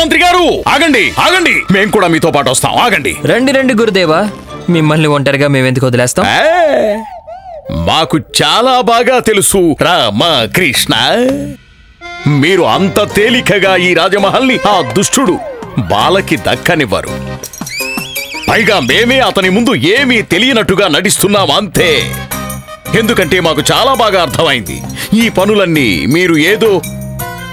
మహామంత్రి గారు ఆగండి ఆగండి, మేము కూడా మీతో పాటు వస్తాం. ఆగండి. రండి రండి గురుదేవా, మిమ్మల్ని ఒంటరిగా మేమెందుకు వదిలేస్తాం? మాకు చాలా బాగా తెలుసు రామకృష్ణ, మీరు అంత తేలికగా ఈ రాజమహల్ని ఆ దుష్టుడు బాలకి దక్కనివ్వరు. పైగా మేమే అతని ముందు ఏమీ తెలియనట్టుగా నటిస్తున్నాం అంతే. ఎందుకంటే మాకు చాలా బాగా అర్థమైంది, ఈ పనులన్నీ మీరు ఏదో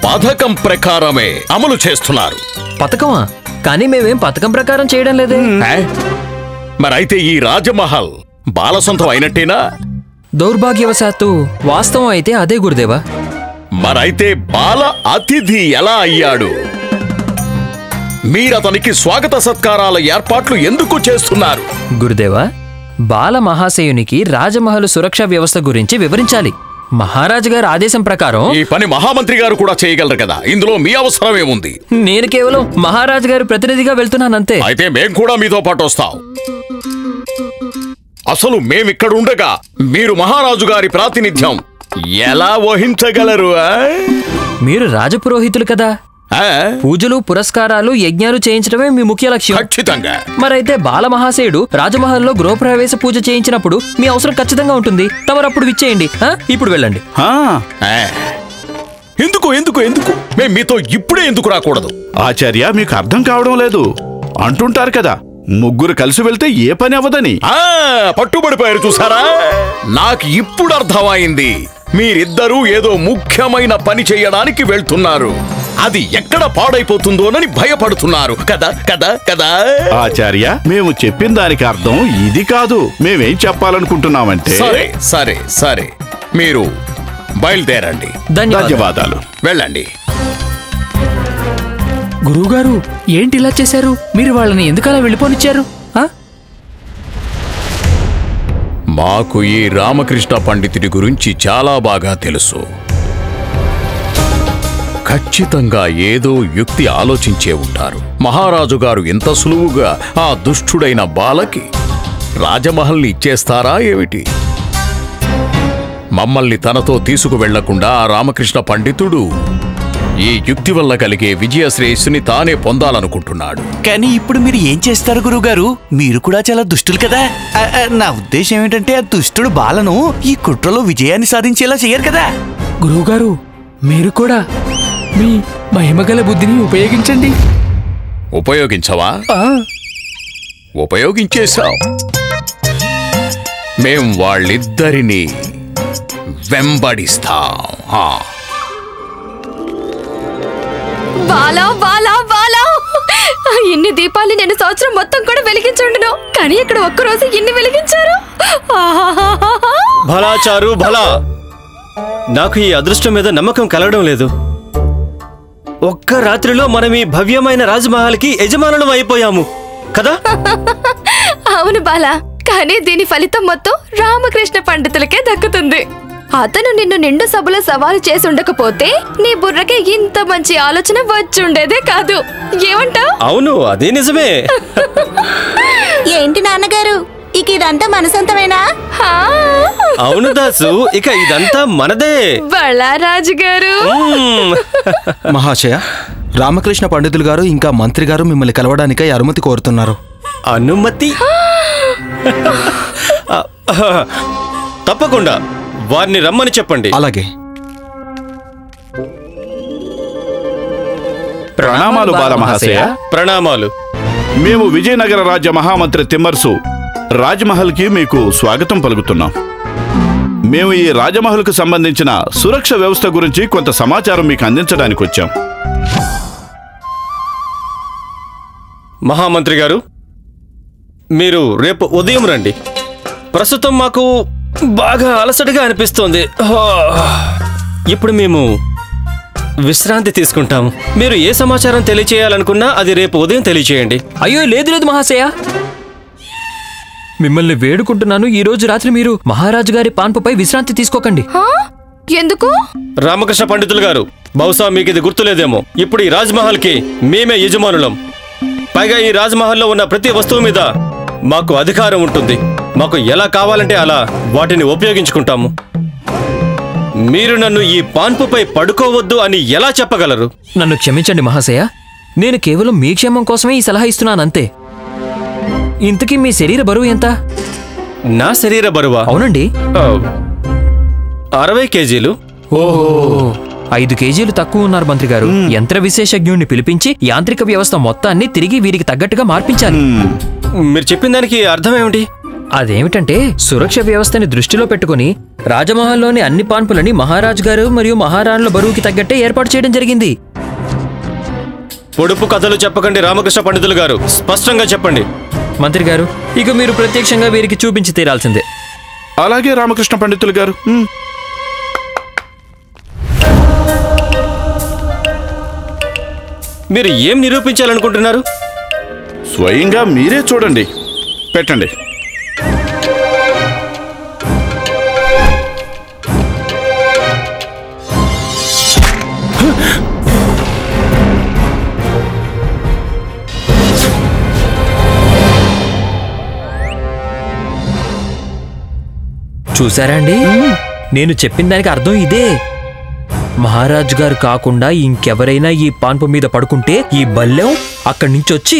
పథకం ప్రకారమే అమలు చేస్తున్నారు. పథకమా? కానీ మేమేం పథకం ప్రకారం చేయడం లేదే. మరైతే ఈ రాజమహల్ బాల సొంతం అయినట్టేనా? దౌర్భాగ్యవశాత్తు వాస్తవం అయితే అదే గురుదేవా. మరైతే బాల అతిథి ఎలా అయ్యాడు? మీరతనికి స్వాగత సత్కారాల ఏర్పాట్లు ఎందుకు చేస్తున్నారు? గురుదేవా, బాల మహాశయునికి రాజమహల్ సురక్షా వ్యవస్థ గురించి వివరించాలి. మహారాజు గారి ఆదేశం ప్రకారం ఈ పని మహామంత్రి గారు కూడా చేయగలరు కదా, ఇందులో మీ అవసరం ఏముంది? నేను కేవలం మహారాజు గారి ప్రతినిధిగా వెళ్తున్నానంతే. అయితే మేం కూడా మీతో పాటు వస్తాం. అసలు మేమిక్కడ ఉండగా మీరు మహారాజు గారి ప్రాతినిధ్యం ఎలా వహించగలరు? మీరు రాజపురోహితులు కదా, పూజలు పురస్కారాలు యజ్ఞాలు చేయించడమే మీ ముఖ్య లక్ష్యం. ఖచ్చితంగా. మరైతే బాలమహాశయుడు రాజమహల్లో గృహప్రవేశ పూజ చేయించినప్పుడు మీ అవసరం ఖచ్చితంగా ఉంటుంది. తమరప్పుడు విచ్చేయండి. ఇప్పుడు వెళ్ళండి. ఎందుకు ఎందుకు ఎందుకు మేము మీతో ఇప్పుడే ఎందుకు రాకూడదు? ఆచార్య, మీకు అర్థం కావడం లేదు. అంటుంటారు కదా, ముగ్గురు కలిసి వెళ్తే ఏ పని అవ్వదని. పట్టుబడిపోయారు చూసారా? నాకు ఇప్పుడు అర్థమైంది. మీరిద్దరూ ఏదో ముఖ్యమైన పని చేయడానికి వెళ్తున్నారు. అది ఎక్కడ పాడైపోతుందోనని భయపడుతున్నారు కదా కదా కదా? ఆచార్య, మేము చెప్పిన దానికి అర్థం ఇది కాదు. మేమేం చెప్పాలనుకుంటున్నామంటే... సరే సరే సరే, మీరు బయలుదేరండి. ధన్యవాదాలు. వెళ్ళండి. గురువుగారు, ఏంటి ఇలా చేశారు? మీరు వాళ్ళని ఎందుకలా వెళ్ళిపోనిచ్చారు? మాకు ఈ రామకృష్ణ పండితుడి గురించి చాలా బాగా తెలుసు. ఖచ్చితంగా ఏదో యుక్తి ఆలోచించే ఉంటారు. మహారాజు గారు ఇంత సులువుగా ఆ దుష్టుడైన బాలకి రాజమహల్ని ఇచ్చేస్తారా ఏమిటి? మమ్మల్ని తనతో తీసుకువెళ్లకుండా ఆ రామకృష్ణ పండితుడు ఈ యుక్తి వల్ల కలిగే విజయశ్రేయస్సుని తానే పొందాలనుకుంటున్నాడు. కానీ ఇప్పుడు మీరు ఏం చేస్తారు గురువుగారు? మీరు కూడా చాలా దుష్టులు కదా. నా ఉద్దేశం ఏమిటంటే ఆ దుష్టుడు బాలను ఈ కుట్రలో విజయాన్ని సాధించేలా చేయరు కదా. గురువుగారు, మీరు కూడా మీ మహిమగల బుద్ధిని ఉపయోగించండి. ఉపయోగించవా? ఉపయోగించేశాం. మేం వాళ్ళిద్దరినీ వెంబడిస్తాం. బాలా బాలా బాలా, ఇన్ని దీపాలు నేను సంవత్సరం మొత్తం కూడా వెలిగించుండను, కానీ ఇక్కడ ఒక్కరోజు ఇన్ని వెలిగించారు. భలా చారు భలా, నాకు ఈ అదృష్టం మీద నమ్మకం కలగడం లేదు. ఒక్క రాత్రిలో మనం ఈ భవ్యమైన రాజమహల్కి యజమానులం అయిపోయాము కదా? అవును బాలా, కానీ దీని ఫలితం మొత్తం రామకృష్ణ పండితులకే దక్కుతుంది. అతను నిన్ను నిండు సభలో సవాలు చేసి ఉండకపోతే నీ బుర్రకి ఇంత మంచి ఆలోచన వచ్చుండేదే కాదు. ఏమంటావ్? అవును, అదే నిజమే. ఏంటి నాన్నగారు, ఇక ఇదంతా మన సొంతమేనా? అవును దాసు, ఇక ఇదంతా మనదే. బళా రాజుగారు. మహాశయ, రామకృష్ణ పండితులు గారు ఇంకా మంత్రి గారు మిమ్మల్ని కలవడానికై అనుమతి కోరుతున్నారు. అనుమతి? తప్పకుండా వారిని రమ్మని చెప్పండి. అలాగే. ప్రణామాలు బాలమహాశయ. ప్రణామాలు. మేము విజయనగర రాజ్య మహామంత్రి తిమ్మర్సు రాజ్మహల్కి మీకు స్వాగతం పలుకుతున్నాం. మేము ఈ రాజమహల్కు సంబంధించిన సురక్ష వ్యవస్థ గురించి కొంత సమాచారం మీకు అందించడానికి వచ్చాం. మహామంత్రి గారు, మీరు రేపు ఉదయం రండి. ప్రస్తుతం మాకు బాగా అలసటగా అనిపిస్తోంది. ఇప్పుడు మేము విశ్రాంతి తీసుకుంటాము. మీరు ఏ సమాచారం తెలియచేయాలనుకున్నా అది రేపు ఉదయం తెలియచేయండి. అయ్యో లేదు లేదు మహాశయ, మిమ్మల్ని వేడుకుంటున్నాను, ఈ రోజు రాత్రి మీరు మహారాజు గారి పాన్పుపై విశ్రాంతి తీసుకోకండి. ఎందుకు? రామకృష్ణ పండితులు గారు, బహుశా మీకు ఇది గుర్తులేదేమో, ఇప్పుడు ఈ రాజ్మహల్కి మేమే యజమానులం. పైగా ఈ రాజ్మహల్లో ఉన్న ప్రతి వస్తువు మీద మాకు అధికారం ఉంటుంది. మాకు ఎలా కావాలంటే అలా వాటిని ఉపయోగించుకుంటాము. మీరు నన్ను ఈ పాన్పుపై పడుకోవద్దు అని ఎలా చెప్పగలరు? నన్ను క్షమించండి మహాశయ, నేను కేవలం మీ క్షేమం కోసమే ఈ సలహా ఇస్తున్నానంతే. ఇంతకీ మీ శరీర బరువు ఎంత? నా శరీర బరువా? అవునండి. 60 కేజీలు. ఓహో, 5 కేజీలు తక్కువ ఉన్నారు మంత్రి గారు. యంత్ర విశేషజ్ఞుణ్ణి పిలిపించి యాంత్రిక వ్యవస్థ మొత్తాన్ని తిరిగి వీరికి తగ్గట్టుగా మార్పించాలి. మీరు చెప్పిన దానికి అర్థం ఏమిటి? అదేమిటంటే సురక్ష వ్యవస్థని దృష్టిలో పెట్టుకుని రాజమహల్లోని అన్ని పాన్పులని మహారాజు గారు మరియు మహారాణుల బరువుకి తగ్గట్టే ఏర్పాటు చేయడం జరిగింది. పొడుపు కథలు చెప్పకండి రామకృష్ణ పండితులు గారు, స్పష్టంగా చెప్పండి. మంత్రి గారు, ఇక మీరు ప్రత్యక్షంగా వీరికి చూపించి తీరాల్సిందే. అలాగే రామకృష్ణ పండితులు గారు. మీరు ఏం నిరూపించాలనుకుంటున్నారు? స్వయంగా మీరే చూడండి. పెట్టండి. చూసారా అండి, నేను చెప్పిన దానికి అర్థం ఇదే. మహారాజు గారు కాకుండా ఇంకెవరైనా ఈ పాన్పు మీద పడుకుంటే ఈ బల్లెం అక్కడి నుంచి వచ్చి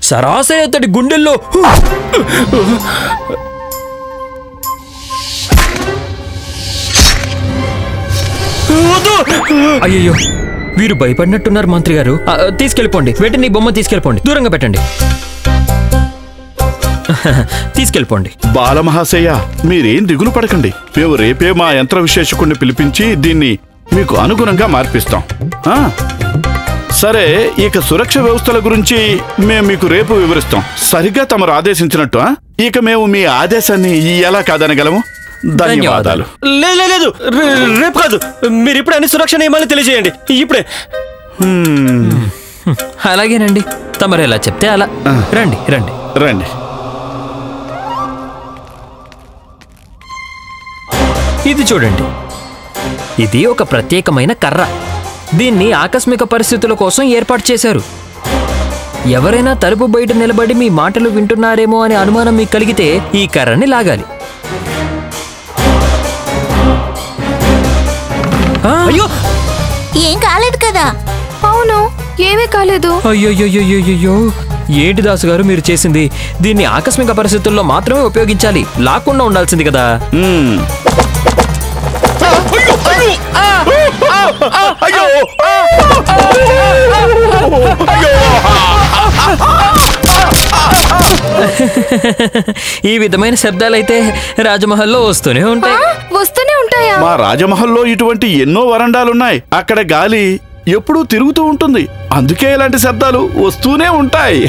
సరాసరి అతడి గుండెల్లో. అయ్యయ్యో, వీరు భయపడినట్టున్నారు మంత్రి గారు. తీసుకెళ్ళిపోండి, వెంటనే బొమ్మ తీసుకెళ్ళిపోండి, దూరంగా పెట్టండి. తీసుకెళ్ళిపోండి. బాలమహాశయ, మీరేం దిగులు పడకండి. మేము రేపే మా యంత్ర విశేషకుడిని పిలిపించి దీన్ని మీకు అనుగుణంగా మార్పిస్తాం. సరే, ఇక సురక్ష వ్యవస్థల గురించి మేము మీకు రేపు వివరిస్తాం, సరిగ్గా తమరు ఆదేశించినట్టు. ఇక మేము మీ ఆదేశాన్ని ఎలా కాదనగలము? ధన్యవాదాలు. లేదు, రేపు కాదు, మీరు ఇప్పుడు అన్ని సురక్ష నియమాలు తెలియజేయండి, ఇప్పుడే. అలాగేనండి, తమరు ఎలా చెప్తే అలా. రండి రండి రండి. ఇది చూడండి, ఇది ఒక ప్రత్యేకమైన కర్ర. దీన్ని ఆకస్మిక పరిస్థితుల కోసం ఏర్పాటు చేశారు. ఎవరైనా తలుపు బయట నిలబడి మీ మాటలు వింటున్నారేమో అనే అనుమానం మీకు కలిగితే ఈ కర్రని లాగాలి. అయ్యో, ఏం కాలేదు కదా? అవును, ఏమీ కాలేదు. అయ్యో, ఏంటి దాసు గారు మీరు చేసింది? దీన్ని ఆకస్మిక పరిస్థితుల్లో మాత్రమే ఉపయోగించాలి, లాక్కుండా ఉండాల్సింది కదా. ఈ విధమైన శబ్దాలైతే రాజమహల్లో వస్తూనే ఉంటాయా? మా రాజమహల్లో ఇటువంటి ఎన్నో వరండాలున్నాయి. అక్కడ గాలి ఎప్పుడూ తిరుగుతూ ఉంటుంది, అందుకే ఇలాంటి శబ్దాలు వస్తూనే ఉంటాయి.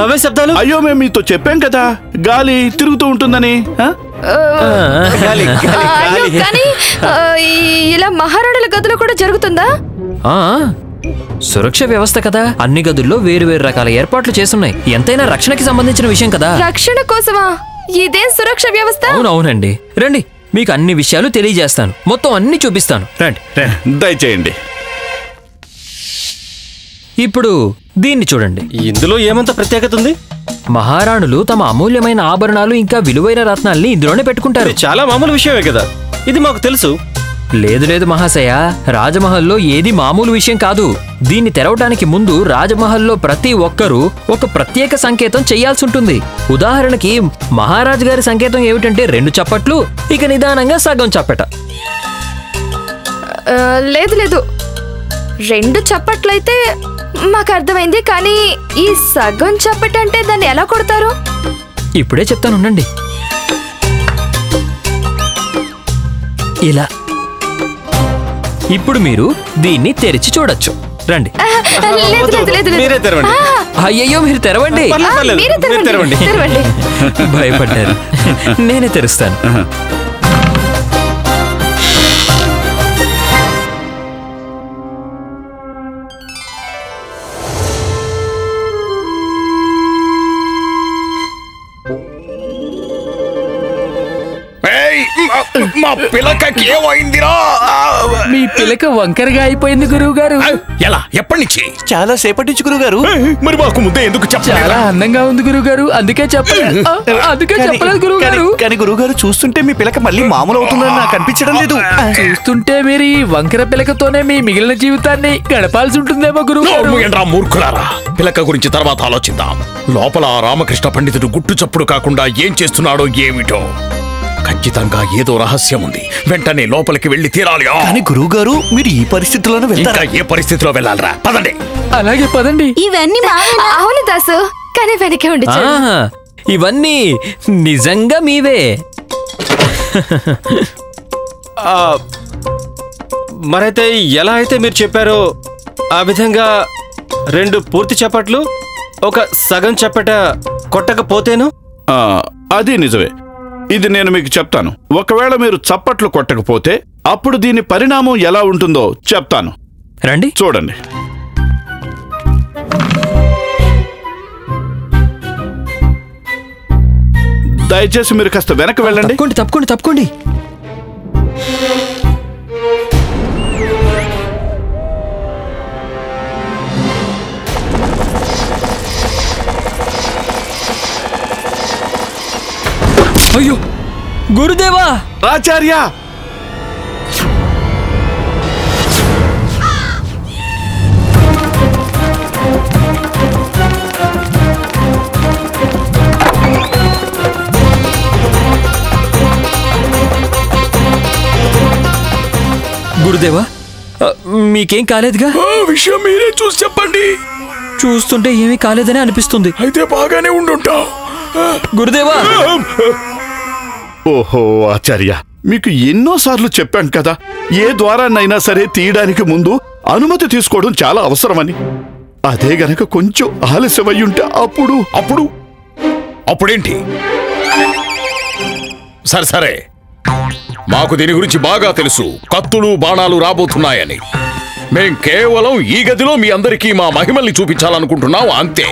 అవే శబ్దాలు. అయ్యో, మేము మీతో చెప్పాం కదా గాలి తిరుగుతూ ఉంటుందని. కానీ ఇలా మహారాణుల గదిలో కూడా జరుగుతుందా? సురక్ష వ్యవస్థ కదా, అన్ని గదుల్లో వేరు వేరు రకాల ఏర్పాట్లు చేస్తున్నాయి. ఎంతైనా రక్షణకి సంబంధించిన విషయం కదా. రక్షణ కోసమా? ఇదే సురక్ష వ్యవస్థ? అవునండి, రండి, మీకు అన్ని విషయాలు తెలియజేస్తాను, మొత్తం అన్ని చూపిస్తాను. రండి. దయచేయండి. ఇప్పుడు దీన్ని చూడండి. ఇందులో ఏమంత ప్రత్యేకత ఉంది? మహారాణులు తమ అమూల్యమైన ఆభరణాలు ఇంకా విలువైన రత్నాల్ని ఇందులోనే పెట్టుకుంటారు. చాలా మామూలు విషయమే కదా, ఇది మాకు తెలుసు. లేదు మహాశయ, రాజమహల్లో ఏది మామూలు విషయం కాదు. దీన్ని తెరవటానికి ముందు రాజమహల్లో ప్రతి ఒక్కరూ ఒక ప్రత్యేక సంకేతం చెయ్యాల్సి ఉంటుంది. ఉదాహరణకి మహారాజు గారి సంకేతం ఏమిటంటే 2 చప్పట్లు, ఇక నిదానంగా సగం చప్పట. లేదు, 2 చప్పట్లయితే మాకు అర్థమైంది, కానీ ఈ సగం చప్పటంటే దాన్ని ఎలా కొడతారు? ఇప్పుడే చెప్తాను, ఉండండి. ఇలా. ఇప్పుడు మీరు దీన్ని తెరిచి చూడొచ్చు. రండి. మీరే తెరవండి. అయ్యయ్యో, మీరు తెరవండి. భయపడ్డారు, నేనే తెరుస్తాను. మా పిలకకి ఏమైందిరా? మీ పిలక వంకరగా అయిపోయింది గురువు గారు. ఎలా? ఎప్పటి నుంచి? చాలా సేపటి నుంచి గురుగారు. మరి మాకు ముందే ఎందుకు చాలా చెప్పాలా? అందంగా ఉంది గురువు గారు, అందుకే చెప్పలేదు. అందుకే చెప్పలేదు గురువు గారు. కానీ గురుగారు చూస్తుంటే మీ పిలక మళ్ళీ మామూలు అవుతుందని నాకు అనిపించడం లేదు. చూస్తుంటే మీరు ఈ వంకర పిలకతోనే మీ మిగిలిన జీవితాన్ని గడపాల్సి ఉంటుందేమో గురువు గారు. నోర్ముయండ్రా మూర్ఖులారా, పిలక గురించి తర్వాత ఆలోచిద్దాం. లోపల ఆ రామకృష్ణ పండితుడు గుట్టు చప్పుడు కాకుండా ఏం చేస్తున్నాడో ఏమిటో. ఖచ్చితంగా ఏదో రహస్యం ఉంది. వెంటనే లోపలికి వెళ్లి తీరాలి. కానీ గురువుగారు మీరు ఈ పరిస్థితుల్లోనే ఇంకా వెళ్తారా? ఏ పరిస్థితిలో వెళ్ళాలరా? పదండి. అలాగే పదండి. ఇవన్నీ మావేనా? అవును దాసు, కానీ వెనకే ఉండి చూడు. ఆహా, ఇవన్నీ నిజంగా మీవే. మరైతే ఎలా అయితే మీరు చెప్పారో ఆ విధంగా 2 పూర్తి చప్పట్లు, ఒక సగం చప్పట కొట్టకపోతేను? అది నిజమే. ఇది నేను మీకు చెప్తాను. ఒకవేళ మీరు చప్పట్లు కొట్టకపోతే అప్పుడు దీని పరిణామం ఎలా ఉంటుందో చెప్తాను. రండి. చూడండి. దయచేసి మీరు కాస్త వెనక్కి వెళ్ళండి. తప్పుకోండి. అయ్యో గురుదేవా! ఆచార్య! గురుదేవా, మీకేం కాలేదుగా? విషయం మీరే చూసి చెప్పండి. చూస్తుంటే ఏమీ కాలేదని అనిపిస్తుంది. అయితే బాగానే ఉండుంటావు. గురుదేవా! ఓహో ఆచార్య, మీకు ఎన్నోసార్లు చెప్పాను కదా, ఏ ద్వారాన్నైనా సరే తీయడానికి ముందు అనుమతి తీసుకోవడం చాలా అవసరమని. అదే గనక కొంచెం ఆలస్యమయ్యుంటే అప్పుడేంటి? సరే, మాకు దీని గురించి బాగా తెలుసు. కత్తులు బాణాలు రాబోతున్నాయని. మేం కేవలం ఈ గదిలో మీ అందరికీ మా మహిమల్ని చూపించాలనుకుంటున్నాం, అంతే.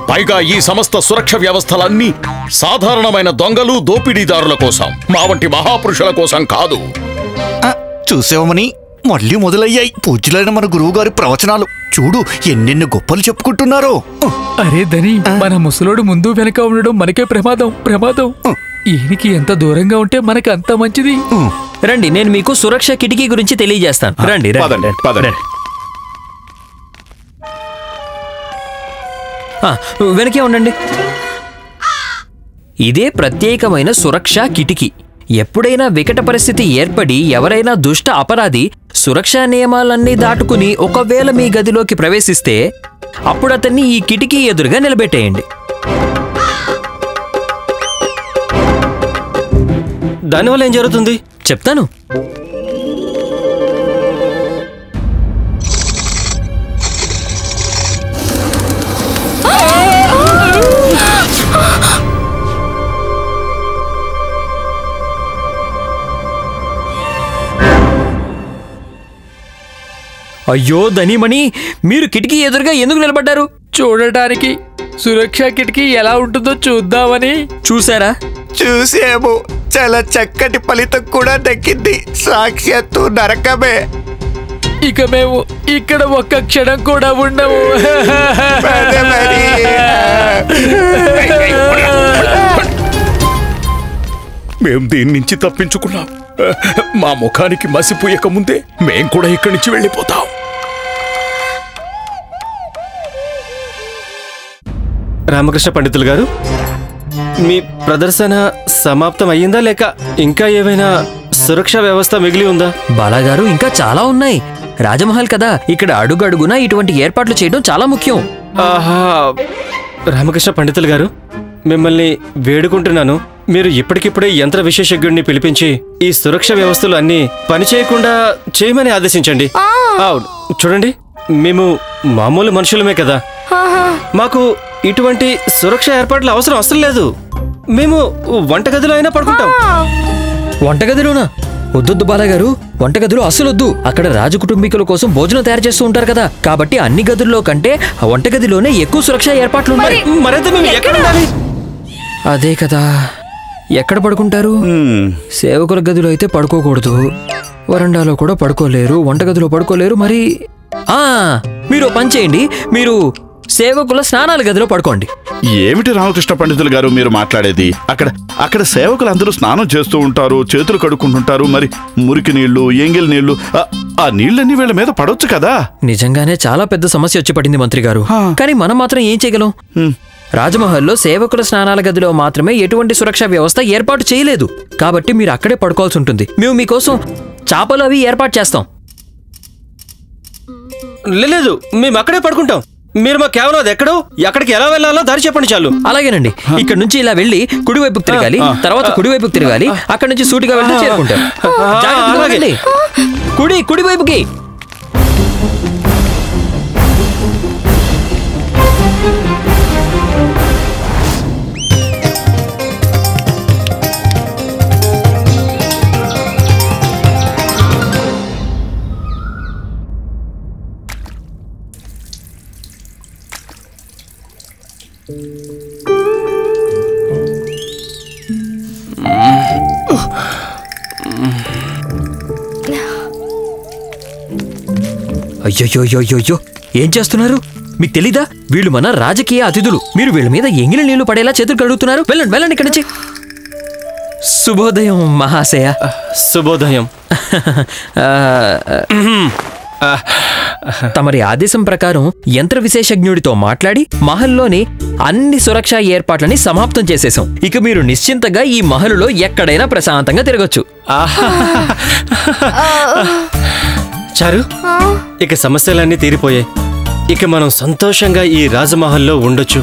పైగా ఈ సమస్త సురక్ష వ్యవస్థలన్నీ సాధారణమైన దొంగలు, దోపిడీదారుల కోసం, మా వంటి మహాపురుషుల కోసం కాదు. చూసావమని మళ్ళీ మొదలయ్యాయి పూజ్యులైన మన గురువు గారి ప్రవచనాలు. చూడు ఎన్నెన్ని గొప్పలు చెప్పుకుంటున్నారో. అరే ధని, మన ముసలోడు ముందు వెనక ఉండడం మనకే ప్రమాదం. ఈయనకి ఎంత దూరంగా ఉంటే మనకి అంత మంచిది. రండి, నేను మీకు సురక్ష కిటికీ గురించి తెలియజేస్తాను. రండి. పదండి. వెనకే ఉండండి. ఇదే ప్రత్యేకమైన సురక్షా కిటికీ. ఎప్పుడైనా వికట పరిస్థితి ఏర్పడి ఎవరైనా దుష్ట అపరాధి సురక్షా నియమాలన్నీ దాటుకుని ఒకవేళ మీ గదిలోకి ప్రవేశిస్తే అప్పుడు అతన్ని ఈ కిటికీ ఎదురుగా నిలబెట్టేయండి. దానివల్ల ఏం జరుగుతుంది చెప్తాను. అయ్యో ధనిమణి, మీరు కిటికీ ఎదురుగా ఎందుకు నిలబడ్డారు? చూడటానికి సురక్ష కిటికీ ఎలా ఉంటుందో చూద్దామని. చూసారా? చూసాము. చాలా చక్కటి ఫలితం కూడా దక్కింది. సాక్షాత్తు నరకమే. ఇక మేము ఇక్కడ ఒక్క క్షణం కూడా ఉండము. మేం దీని నుంచి తప్పించుకున్నాం. మా ముఖానికి మసిపోయక ముందే మేం కూడా ఇక్కడి నుంచి వెళ్ళిపోతాం. రామకృష్ణ పండితులు గారు, మీ ప్రదర్శన సమాప్తం అయ్యిందా లేక ఇంకా ఏవైనా సురక్షా వ్యవస్థ మిగిలి ఉందా? బాలాగారు, ఇంకా చాలా ఉన్నాయి. రాజమహల్ కదా, ఇక్కడ అడుగడుగునా ఇటువంటి ఏర్పాట్లు చేయడం చాలా ముఖ్యం. ఆహా, రామకృష్ణ పండితులు గారు, మిమ్మల్ని వేడుకుంటున్నాను, మీరు ఇప్పటికిప్పుడే యంత్ర విశేషజ్ఞుడిని పిలిపించి ఈ సురక్ష వ్యవస్థలు అన్నీ పనిచేయకుండా చేయమని ఆదేశించండి. చూడండి, మేము మామూలు మనుషులమే కదా, మాకు ఇటువంటి సురక్ష ఏర్పాట్లు అవసరం లేదు. మేము వంటగదిలో అయినా పడుకుంటాం. వంటగదిలోనా? వద్దొద్దు బాలాగారు, వంటగదిలో అస్సలొద్దు. అక్కడ రాజకుటుంబీకుల కోసం భోజనం తయారు చేస్తూ ఉంటారు కదా, కాబట్టి అన్ని గదుల్లో కంటే వంటగదిలోనే ఎక్కువ సురక్షా ఏర్పాట్లు ఉన్నాయి. మరైతే మేము ఎక్కడ ఉండాలి? అదే కదా, ఎక్కడ పడుకుంటారు? సేవకుల గదిలో అయితే పడుకోకూడదు, వరండాలో కూడా పడుకోలేరు, వంటగదిలో పడుకోలేరు. మరి మీరు పని చేయండి, మీరు సేవకుల స్నానాల గదిలో పడుకోండి. ఏమిటి రామకృష్ణ పండితులు గారు మీరు మాట్లాడేది? అక్కడ సేవకులు అందరూ స్నానం చేస్తూ ఉంటారు, చేతులు కడుక్కుంటుంటారు. మరి మురికి నీళ్లు, ఎంగిల్ నీళ్లు, ఆ నీళ్ళన్నీ వీళ్ళ మీద పడొచ్చు కదా. నిజంగానే చాలా పెద్ద సమస్య వచ్చి పడింది మంత్రి గారు. కానీ మనం మాత్రం ఏం చేయగలం? రాజమహల్లో సేవకుల స్నానాల గదిలో మాత్రమే ఎటువంటి సురక్షా వ్యవస్థ ఏర్పాటు చేయలేదు. కాబట్టి మీరు అక్కడే పడుకోవాల్సి ఉంటుంది. మేము మీకోసం చాపలు అవి ఏర్పాటు చేస్తాం. లేదు, మేము అక్కడే పడుకుంటాం. మీరు మాకు కేవలం అది ఎక్కడికి ఎలా వెళ్ళాలో దారి చెప్పండి చాలు. అలాగేనండి. ఇక్కడ నుంచి ఇలా వెళ్ళి కుడివైపుకి తిరగాలి, తర్వాత కుడివైపుకి తిరగాలి, అక్కడ నుంచి సూటిగా వెళ్తే చేరుకుంటాం. కుడివైపుకి. అయ్యో, ఏం చేస్తున్నారు? మీకు తెలీదా? వీళ్ళు మన రాజకీయ అతిథులు. మీరు వీళ్ళ మీద ఎంగిలి నీళ్లు పడేలా చేతులు కడుగుతున్నారు. వెళ్ళండి ఇక్కడి నుంచి. శుభోదయం మహాశయ. శుభోదయం. తమరి ఆదేశం ప్రకారం యంత్ర విశేషజ్ఞుడితో మాట్లాడి మహల్లోని అన్ని సురక్షా ఏర్పాట్లని సమాప్తం చేసేశాం. ఇక మీరు నిశ్చింతగా ఈ మహలులో ఎక్కడైనా ప్రశాంతంగా తిరగొచ్చు. చారు, ఇక సమస్యలన్నీ తీరిపోయాయి. ఇక మనం సంతోషంగా ఈ రాజమహల్లో ఉండొచ్చు.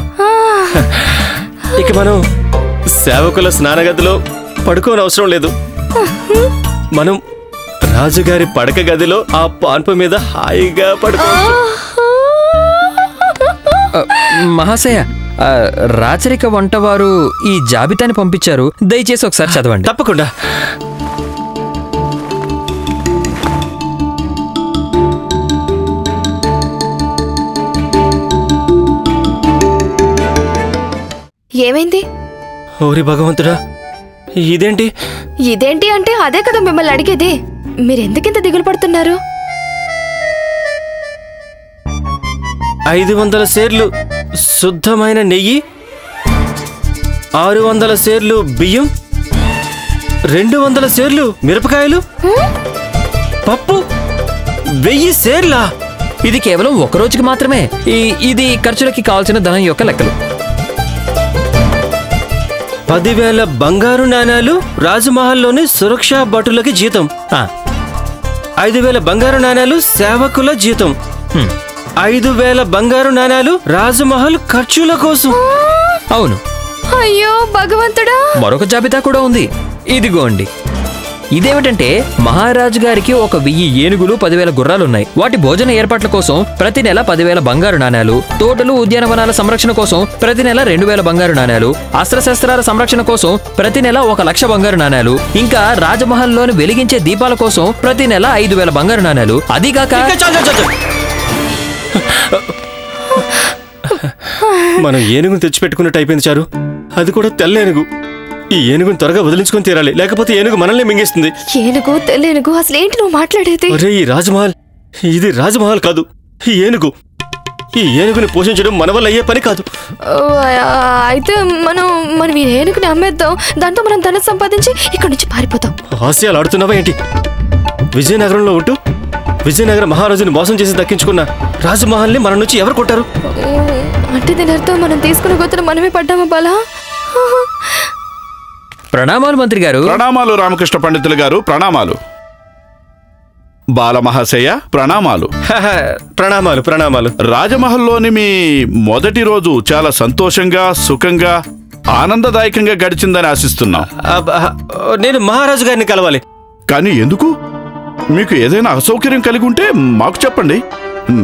ఇక మనం సేవకుల స్నానగదిలో పడుకోనవసరం లేదు. మనం రాజుగారి పడక గదిలో ఆ పాన్పు మీద హాయిగా పడుకోవచ్చు. మహాశయ, రాచరిక వంటవారు ఈ జాబితాని పంపించారు. దయచేసి ఒకసారి చదవండి. తప్పకుండా. ఏమైంది? ఓరి భగవంతుడా, ఇదేంటి అంటే అదే కదా మిమ్మల్ని అడిగేది. మీరెందుకింత దిగులు పడుతున్నారు? 500 సేర్లు శుద్ధమైన నెయ్యి, 600 సేర్లు బియ్యం, 200 సేర్లు మిరపకాయలు, పప్పు, 1000 సేర్లా? ఇది కేవలం ఒక రోజుకి మాత్రమే. ఇది ఖర్చులకి కావాల్సిన ధనం యొక్క లెక్కలు. 10,000 బంగారు నాణాలు రాజమహల్లోని సురక్షా భటులకి జీతం, 5,000 బంగారు నాణాలు సేవకుల జీతం, 5,000 బంగారు నాణాలు రాజమహల్ ఖర్చుల కోసం. అవును. అయ్యో భగవంతుడా, మరొక జాబితా కూడా ఉంది. ఇదిగోండి. ఇదేమిటంటే మహారాజు గారికి 1000 ఏనుగులు, 10,000 గుర్రాలున్నాయి. వాటి భోజన ఏర్పాట్ల కోసం ప్రతి నెల 10,000 బంగారు నాణాలు, తోటలు ఉద్యానవనాల సంరక్షణ కోసం ప్రతి నెల 2,000 బంగారు నాణాలు, అస్త్రశస్త్రాల సంరక్షణ కోసం ప్రతి నెల 1,00,000 బంగారు నాణాలు, ఇంకా రాజమహల్లోని వెలిగించే దీపాల కోసం ప్రతి నెల 5,000 బంగారు నాణాలు. అదిగాక మనం ఏనుగును తెచ్చిపెట్టుకున్నట్టు అయిపోయింది చారు. అది కూడా తెల్ల ఏనుగు. ఈ ఏనుగును త్వరగా వదిలించుకొని తీరాలి, లేకపోతే ఏనుగు మనల్ని మింగేస్తుంది. ఏనుగు, తెల్లేనుగు, అసలు ఏంటి నువ్వు మాట్లాడేది? అరే, ఈ రాజమహల్, ఇది రాజమహల్ కాదు, ఈ ఏనుగు. ఈ ఏనుగుని పోషించడం మన వల్ల అయ్యే పని కాదు. అయితే మనం ఈ ఏనుగుని అమ్మేద్దాం. దాంతో మనం ధనం సంపాదించి ఇక్కడి నుంచి పారిపోతాం. హాస్యాలు ఆడుతున్నావా ఏంటి? విజయనగరంలో ఉంటూ విజయనగర మహారాజుని మోసం చేసి దక్కించుకున్న రాజమహల్ని మన నుంచి ఎవరు కొట్టారు? అంటే దీని అర్థం మనం తీసుకున్న గొంతును మనమే పడ్డామా బాలా? ప్రణామాలు మంత్రి గారు. ప్రణామాలు రామకృష్ణ పండితులు గారు. ప్రణామాలు బాలమహాశయ. ప్రణామాలు. ప్రణామాలు ప్రణామాలు. రాజమహల్లోని మీ మొదటి రోజు చాలా సంతోషంగా, సుఖంగా, ఆనందదాయకంగా గడిచిందని ఆశిస్తున్నాం. నేను మహారాజు గారిని కలవాలి. కానీ ఎందుకు? మీకు ఏదైనా అసౌకర్యం కలిగి ఉంటే మాకు చెప్పండి,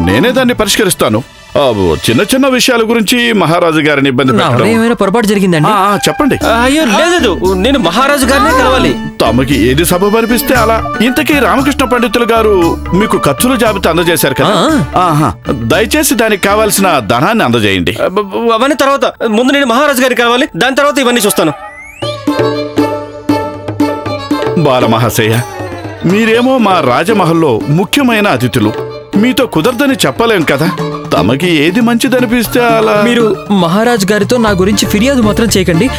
నేనే దాన్ని పరిష్కరిస్తాను. చిన్న చిన్న విషయాల గురించి మహారాజు గారిని ఇబ్బంది పెట్టడం. ఏమైనా పొరపాటు జరిగిందండి? చెప్పండి. అయ్యో లేదు, నేను మహారాజు గారినే కలవాలి. తమకి ఏది సబబు అనిపిస్తే అలా. ఇంతకీ రామకృష్ణ పండితులు గారు మీకు ఖర్చుల జాబితా అందజేశారు కదా? దయచేసి దానికి కావాల్సిన ధనాన్ని అందజేయండి. అవన్నీ తర్వాత. ముందు నేను మహారాజు గారికి కలవాలి, దాని తర్వాత ఇవన్నీ చూస్తాను. బాలమహాశయ, మీరేమో మా రాజమహల్లో ముఖ్యమైన అతిథులు. మీతో కుదరదని చెప్పలేం కదా. తమకి ఏది మంచిదనిపిస్తే అలా. మీరు మహారాజ్ గారితో నా గురించి ఫిర్యాదు మాత్రం చేయకండి.